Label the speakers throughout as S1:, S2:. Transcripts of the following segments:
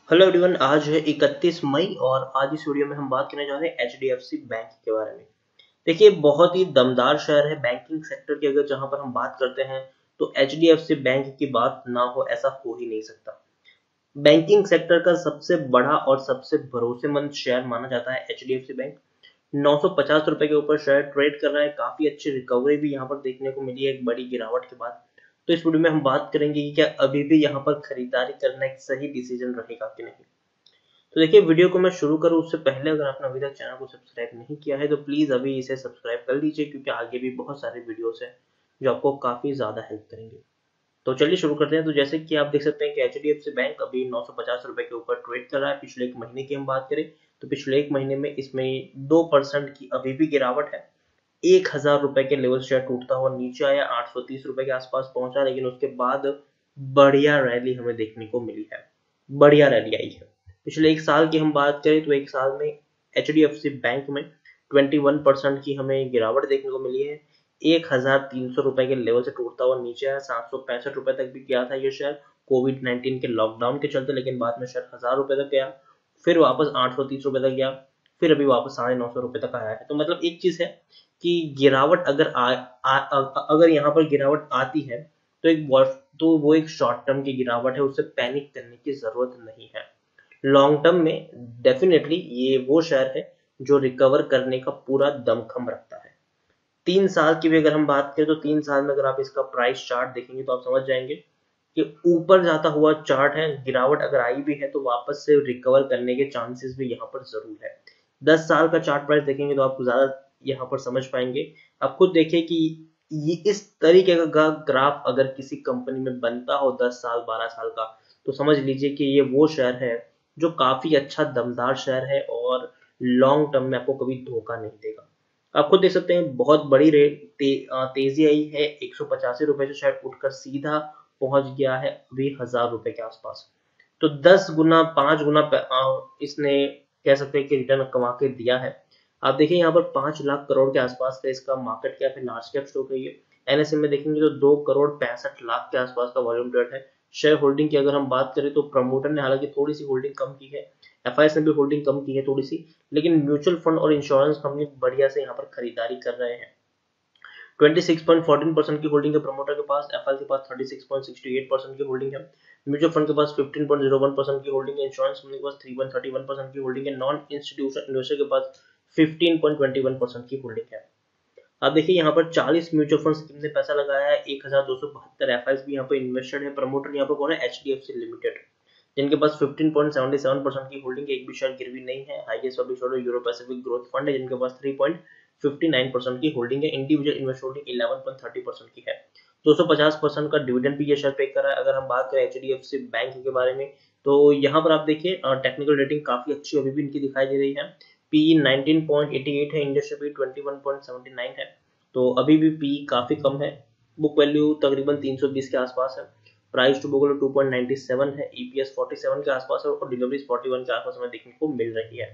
S1: Hello everyone, आज है 31 मई और आज इस वीडियो में हम बात करने जा रहे हैं एचडीएफसी बैंक के बारे में। देखिए, बहुत ही दमदार शहर है बैंकिंग सेक्टर की। अगर जहां पर हम बात करते हैं तो एचडीएफसी बैंक की बात ना हो ऐसा हो ही नहीं सकता। बैंकिंग सेक्टर का सबसे बड़ा और सबसे भरोसेमंद शेयर माना जाता है एचडीएफसी बैंक। 950 रुपए के ऊपर शेयर ट्रेड कर रहा है। काफी अच्छी रिकवरी भी यहाँ पर देखने को मिली है एक बड़ी गिरावट के बाद। तो इस वीडियो में हम बात करेंगे कि क्या अभी भी यहाँ पर खरीदारी करना एक सही डिसीजन रहेगा कि नहीं। तो देखिए, वीडियो को मैं शुरू करूँ उससे पहले अगर आपने अभी तक चैनल को सब्सक्राइब नहीं किया है तो प्लीज अभी इसे सब्सक्राइब कर लीजिए, क्योंकि आगे भी बहुत सारे वीडियोस हैं जो आपको काफी ज्यादा हेल्प करेंगे। तो चलिए शुरू करते हैं। तो जैसे कि आप देख सकते हैं कि एचडीएफसी बैंक अभी 950 रुपए के ऊपर ट्रेड कर रहा है। पिछले एक महीने की हम बात करें तो पिछले एक महीने में इसमें 2% की अभी भी गिरावट है। 1000 रुपए के लेवल शेयर टूटता हुआ नीचे आया, 830 रुपए के आसपास पहुंचा, लेकिन उसके बाद बढ़िया रैली हमें देखने को मिली है। बढ़िया रैली आई है। पिछले एक साल की हम बात करें तो एक साल में एचडीएफसी बैंक में 21% की हमें गिरावट देखने को मिली है। 1300 रुपए के लेवल से टूटता हुआ नीचे आया, 765 रुपए तक भी गया था ये शेयर कोविड-19 के लॉकडाउन के चलते, लेकिन बाद में शेयर 1000 रुपए तक गया, फिर वापस 830 रुपए तक गया, फिर अभी वापस 950 रुपए तक आया है। तो मतलब एक चीज है कि गिरावट अगर यहाँ पर गिरावट आती है तो वो एक शॉर्ट टर्म की गिरावट है, उससे पैनिक करने की जरूरत नहीं है। लॉन्ग टर्म में डेफिनेटली ये वो शेयर है जो रिकवर करने का पूरा दमखम रखता है। 3 साल की भी अगर हम बात करें तो 3 साल में अगर आप इसका प्राइस चार्ट देखेंगे तो आप समझ जाएंगे कि ऊपर जाता हुआ चार्ट है। गिरावट अगर आई भी है तो वापस से रिकवर करने के चांसेस भी यहाँ पर जरूर है। 10 साल का चार्ट प्राइस देखेंगे तो आपको ज्यादा यहाँ पर समझ पाएंगे। आप खुद देखिए कि ये इस तरीके का ग्राफ अगर किसी कंपनी में बनता हो 10 साल 12 साल का, तो समझ लीजिए कि ये वो शेयर है जो काफी अच्छा दमदार शेयर है और लॉन्ग टर्म में आपको कभी धोखा नहीं देगा। आप खुद देख सकते हैं बहुत बड़ी तेजी आई है। 185 रुपए से शायद उठकर सीधा पहुंच गया है अभी 1000 रुपए के आसपास। तो 10 गुना 5 गुना इसने कह सकते हैं कि रिटर्न कमा के दिया है। आप देखिए यहाँ पर 5 लाख करोड़ के आसपास का इसका मार्केट कैप है, लार्ज कैप स्टॉक है ये। एनएसए में देखेंगे तो 2 करोड़ 65 लाख के आसपास का वॉल्यूम ट्रेड है। शेयर होल्डिंग की अगर हम बात करें तो प्रमोटर ने हालांकि थोड़ी सी होल्डिंग कम की है, एफआईएस ने भी होल्डिंग कम की है थोड़ी सी, लेकिन म्यूचुअल फंड और इंश्योरेंस कंपनी बढ़िया से यहाँ पर खरीदारी कर रहे हैं। 26.14% की होल्डिंग है प्रमोटर के पास, एफआई के पास 36.68% की होल्डिंग है, म्यूचुअल फंड के पास 15.01% की होल्डिंग है, इंश्योरेंस कंपनी के पास 3.31% की होल्डिंग है, नॉन इंस्टीट्यूशनल इन्वेस्टर के पास 15.21% की होल्डिंग है। आप देखिए यहाँ पर 40 म्यूचुअल फंड्स ने पैसा लगाया है, 1272 एफआईएस भी यहाँ पर इन्वेस्टेड है। प्रमोटर यहाँ पर कौन है? एचडीएफसी लिमिटेड, जिनके पास 15.77% की होल्डिंग है, एक भी शेयर गिरवी नहीं है। Highest publish holder euro Pacific growth fund है, जिनके पास 3.59% की होल्डिंग है। इंडिविजुअल इन्वेस्ट होल्डिंग 11.30% की है। 250% का डिविडेंड भी ये शेयर पे कर रहा है। अगर हम बात करें एचडीएफसी बैंक के बारे में तो यहाँ पर आप देखिए टेक्निकल रेटिंग काफी अच्छी अभी भी इनकी दिखाई दे रही है। पी 19.88 है, इंडस्ट्री पी 21.79 है, तो अभी भी पी काफी कम है। बुक वैल्यू तकरीबन 320 के आसपास है। प्राइस टू बुक वैल्यू 2.97 है, ईपीएस 47 के आसपास है और डिलीवरीज 41 के आसपास हमें देखने को मिल रही है।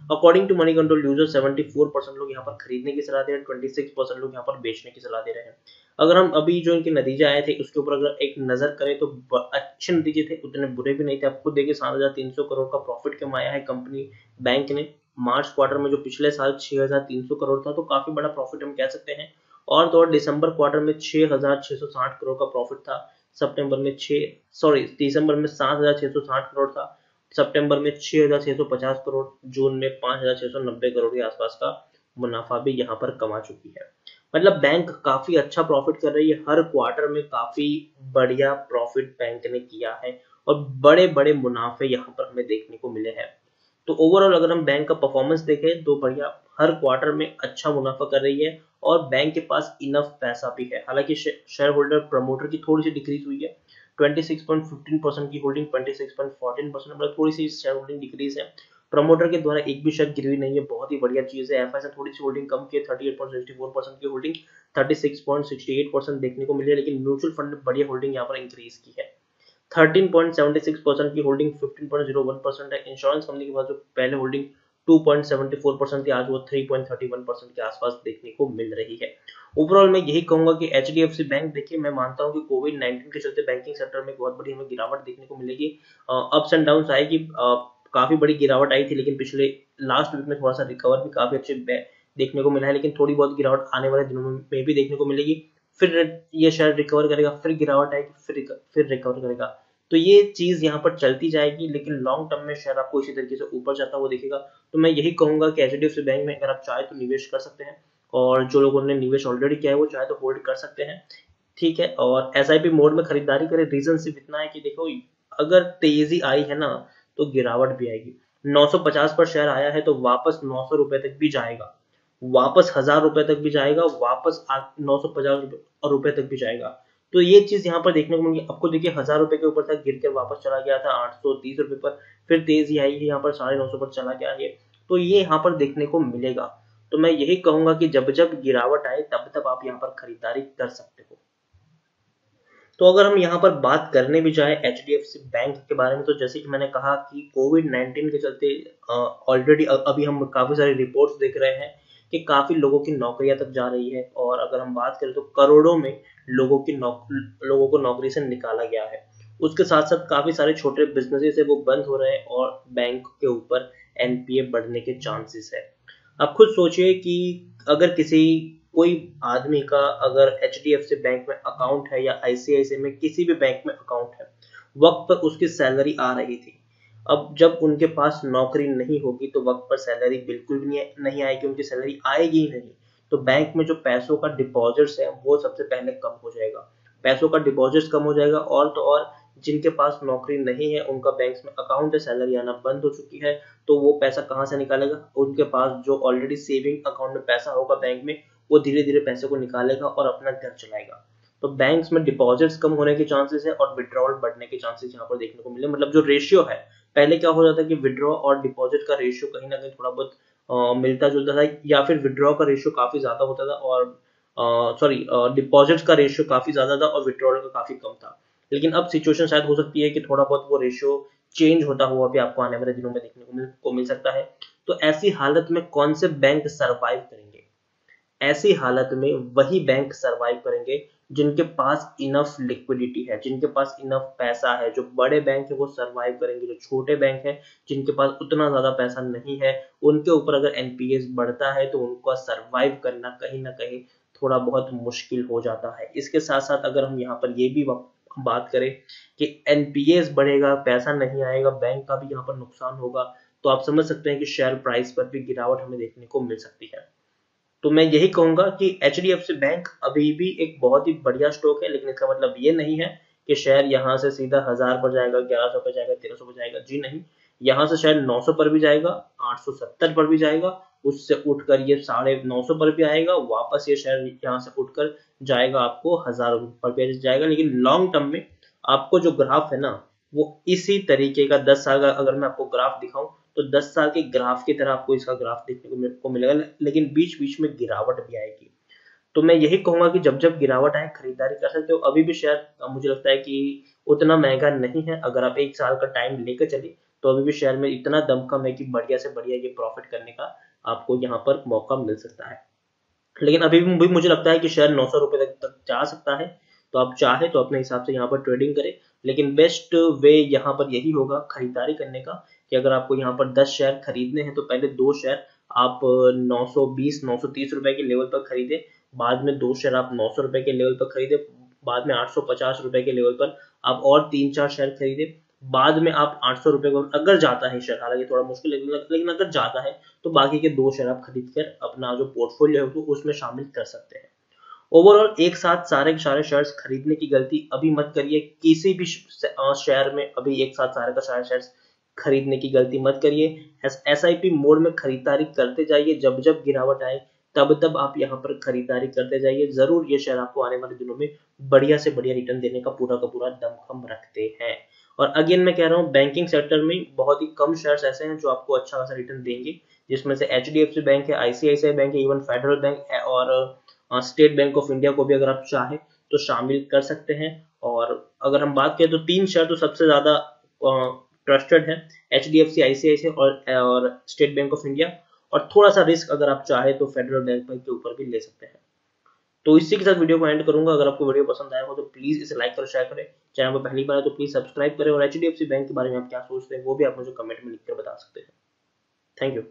S1: According to Moneycontrol user 74% लोग यहाँ पर खरीदने की सलाह दे रहे हैं, 26% लोग यहाँ पर बेचने की सलाह दे रहे हैं। अगर हम अभी जो इनके नतीजे आए थे उसके ऊपर अगर एक नजर करें तो अच्छे नतीजे थे, उतने बुरे भी नहीं थे। आप खुद देखिए 7300 करोड़ का प्रॉफिट कमाया है कंपनी बैंक ने मार्च क्वार्टर में, जो पिछले साल 6300 करोड़ था, तो काफी बड़ा प्रॉफिट हम कह सकते हैं। और तो और दिसंबर क्वार्टर में 6660 करोड़ का प्रॉफिट था। सितंबर में दिसंबर में 7660 करोड़ था, सितंबर में 6650 करोड़, जून में 5690 करोड़ के आसपास का मुनाफा भी यहाँ पर कमा चुकी है। मतलब बैंक काफी अच्छा प्रॉफिट कर रही है, हर क्वार्टर में काफी बढ़िया प्रॉफिट बैंक ने किया है और बड़े बड़े मुनाफे यहाँ पर हमें देखने को मिले हैं। तो ओवरऑल अगर हम बैंक का परफॉर्मेंस देखें तो बढ़िया, हर क्वार्टर में अच्छा मुनाफा कर रही है और बैंक के पास इनफ पैसा भी है। हालांकि शेयर होल्डर प्रमोटर की थोड़ी सी डिक्रीज हुई है, 26.15% की होल्डिंग 26.14%, मतलब थोड़ी सी शेयर होल्डिंग डिक्रीज है। प्रमोटर के द्वारा एक भी शेयर गिरवी नहीं है, बहुत ही बढ़िया चीज है। एफआई से थोड़ी सी होल्डिंग कम की है, 38.64% की होल्डिंग 36.68% देखने को मिली है, लेकिन म्यूचुअल फंड ने बढ़िया होल्डिंग यहाँ पर इंक्रीज की है। 13.76% की होल्डिंग 15.01% है। इंश्योरेंस कंपनी के पास जो पहले होल्डिंग 2.74% थी, आज वो 3.31% के आसपास देखने को मिल रही है। ओवरऑल मैं यही कहूंगा कि एचडीएफसी बैंक, देखिए मैं मानता हूं कि कोविड-19 के चलते बैंकिंग सेक्टर में बहुत बड़ी हमें गिरावट देखने को मिलेगी। अप्स एंड डाउन्स आएगी, काफी बड़ी गिरावट आई थी, लेकिन पिछले लास्ट वीक में थोड़ा सा रिकवर भी काफी अच्छे देखने को मिला है, लेकिन थोड़ी बहुत गिरावट आने वाले दिनों में भी देखने को मिलेगी। फिर ये शेयर रिकवर करेगा, फिर गिरावट आएगी, फिर रिकवर करेगा, तो ये चीज यहाँ पर चलती जाएगी, लेकिन लॉन्ग टर्म में शेयर आपको इसी तरीके से ऊपर जाता हुआ दिखेगा। तो मैं यही कहूंगा कि एचडीएफसी बैंक में अगर आप चाहे तो निवेश कर सकते हैं, और जो लोगों ने निवेश ऑलरेडी किया है वो चाहे तो होल्ड कर सकते हैं, ठीक है। और एसआईपी मोड में खरीदारी करें। रीजन सिर्फ इतना है कि देखो, अगर तेजी आई है ना तो गिरावट भी आएगी। 950 पर शेयर आया है तो वापस 900 रुपए तक भी जाएगा, वापस 1000 रुपए तक भी जाएगा, वापस 950 रुपए तक भी जाएगा। तो ये चीज यहाँ पर देखने को मिली आपको। देखिए 1000 रुपए के ऊपर तक गिर कर वापस चला गया था 830 रुपए पर, फिर तेजी आई है यहाँ पर 950 पर चला गया है, तो ये यहाँ पर देखने को मिलेगा। तो मैं यही कहूंगा कि जब जब गिरावट आए तब तब आप यहाँ पर खरीदारी कर सकते हो। तो अगर हम यहाँ पर बात करने भी जाए एचडीएफसी बैंक के बारे में, तो जैसे कि मैंने कहा कि कोविड-19 के चलते ऑलरेडी अभी हम काफी सारी रिपोर्ट्स देख रहे हैं कि काफी लोगों की नौकरियां तक जा रही है, और अगर हम बात करें तो करोड़ों में लोगों को नौकरी से निकाला गया है। उसके साथ साथ काफी सारे छोटे बिजनेसेस है वो बंद हो रहे हैं, और बैंक के ऊपर एनपीए बढ़ने के चांसेस है। आप खुद सोचिए कि अगर कोई आदमी का अगर एचडीएफसी बैंक में अकाउंट है या आईसीआईसीआई में किसी भी बैंक में अकाउंट है, वक्त पर उसकी सैलरी आ रही थी, अब जब उनके पास नौकरी नहीं होगी तो वक्त पर सैलरी बिल्कुल भी नहीं आएगी, उनकी सैलरी आएगी ही नहीं, तो बैंक में जो पैसों का डिपॉजिट्स है वो सबसे पहले कम हो जाएगा। पैसों का डिपॉजिट्स कम हो जाएगा, और तो और जिनके पास नौकरी नहीं है, उनका बैंक में अकाउंट है, सैलरी आना बंद हो चुकी है, तो वो पैसा कहाँ से निकालेगा? उनके पास जो ऑलरेडी सेविंग अकाउंट में पैसा होगा बैंक में, वो धीरे धीरे पैसे को निकालेगा और अपना घर चलाएगा। तो बैंक्स में डिपॉजिट्स कम होने के चांसेस है और विड्रॉल बढ़ने के चांसेस यहाँ पर देखने को मिले। मतलब जो रेशियो है, पहले क्या हो जाता है कि विड्रॉ और डिपॉजिट का रेशियो कहीं ना कहीं थोड़ा बहुत मिलता जुलता था, या फिर विड्रॉ का रेशियो काफी ज्यादा होता था, और सॉरी डिपॉजिट का रेशियो काफी ज्यादा था और विड्रॉल का काफी कम था। लेकिन अब सिचुएशन शायद हो सकती है कि थोड़ा बहुत वो रेशियो चेंज होता हुआ भी आपको आने वाले दिनों में देखने को मिल सकता है। तो ऐसी हालत में कौन से बैंक सरवाइव करेंगे? ऐसी हालत में वही बैंक सरवाइव करेंगे जिनके पास इनफ लिक्विडिटी है, जिनके पास इनफ पैसा है। जो बड़े बैंक है वो सरवाइव करेंगे, जो छोटे बैंक है जिनके पास उतना ज्यादा पैसा नहीं है, उनके ऊपर अगर एनपीएस बढ़ता है तो उनका सरवाइव करना कहीं ना कहीं थोड़ा बहुत मुश्किल हो जाता है। इसके साथ साथ अगर हम यहाँ पर ये भी बात करें कि एनपीएस बढ़ेगा, पैसा नहीं आएगा, बैंक का भी यहाँ पर नुकसान होगा, तो आप समझ सकते हैं कि शेयर प्राइस पर भी गिरावट हमें देखने को मिल सकती है। तो मैं यही कहूंगा कि एचडीएफसी बैंक अभी भी एक बहुत ही बढ़िया स्टॉक है, लेकिन इसका मतलब ये नहीं है कि शेयर यहाँ से सीधा 1000 पर जाएगा, 1100 पर जाएगा, 1300 पर जाएगा। जी नहीं, यहाँ से शेयर 900 पर भी जाएगा, 870 पर भी जाएगा, उससे उठकर ये 950 पर भी आएगा, वापस ये शेयर यहाँ से उठकर जाएगा आपको 1000 पर भी जाएगा। लेकिन लॉन्ग टर्म में आपको जो ग्राफ है ना, वो इसी तरीके का 10 साल का अगर मैं आपको ग्राफ दिखाऊं तो 10 साल के ग्राफ की तरह आपको इसका ग्राफ देखने को मिलेगा, लेकिन बीच बीच में गिरावट भी आएगी। तो मैं यही कहूंगा कि जब जब गिरावट आए खरीदारी कर सकते हो। अभी भी शेयर मुझे लगता है कि उतना महंगा नहीं है, अगर आप 1 साल का टाइम लेकर चले तो अभी भी शेयर में इतना दमखम है कि बढ़िया से बढ़िया ये प्रॉफिट करने का आपको यहाँ पर मौका मिल सकता है। लेकिन अभी भी मुझे लगता है कि शेयर 900 रुपए तक जा सकता है, तो आप चाहे तो अपने हिसाब से यहाँ पर ट्रेडिंग करें। लेकिन बेस्ट वे यहाँ पर यही होगा खरीदारी करने का कि अगर आपको यहाँ पर 10 शेयर खरीदने हैं तो पहले 2 शेयर आप 920 930 रुपए के लेवल पर खरीदे, बाद में 2 शेयर आप 900 रुपए के लेवल पर खरीदे, बाद में 850 रुपए के लेवल पर आप और 3-4 शेयर खरीदे, बाद में आप 800 रुपए को अगर जाता है शेयर, हालांकि थोड़ा मुश्किल लेकिन अगर जाता है तो बाकी के 2 शेयर आप खरीद कर अपना जो पोर्टफोलियो है उसमें शामिल कर सकते हैं। ओवरऑल एक साथ सारे के सारे शेयर्स खरीदने की गलती अभी मत करिए, किसी भी शेयर में अभी एक साथ सारे का सारे शेयर्स खरीदने की गलती मत करिए। एसआईपी मोड में खरीदारी करते जाइए, जब जब गिरावट आए तब तब आप यहाँ पर खरीदारी करते जाइए। जरूर ये शेयर आपको आने वाले दिनों में बढ़िया से बढ़िया रिटर्न देने का पूरा दमखम रखते हैं। और अगेन मैं कह रहा हूँ, बैंकिंग सेक्टर में बहुत ही कम शेयर्स ऐसे हैं जो आपको अच्छा खासा रिटर्न देंगे, जिसमें से एचडीएफसी बैंक है, आईसीआईसीआई बैंक है, इवन फेडरल बैंक है, और स्टेट बैंक ऑफ इंडिया को भी अगर आप चाहें तो शामिल कर सकते हैं। और अगर हम बात करें तो 3 शेयर तो सबसे ज्यादा ट्रस्टेड है, HDFC, ICICI और स्टेट बैंक ऑफ इंडिया, और थोड़ा सा रिस्क अगर आप चाहे तो फेडरल बैंक के ऊपर भी ले सकते हैं। तो इसी के साथ वीडियो को एंड करूंगा। अगर आपको वीडियो पसंद आया हो तो प्लीज इसे लाइक करें, शेयर करें, चैनल पर पहली बार है तो प्लीज सब्सक्राइब करें, और HDFC बैंक के बारे में आप क्या सोचते हैं वो भी आप मुझे कमेंट में लिखकर बता सकते हैं। Thank you.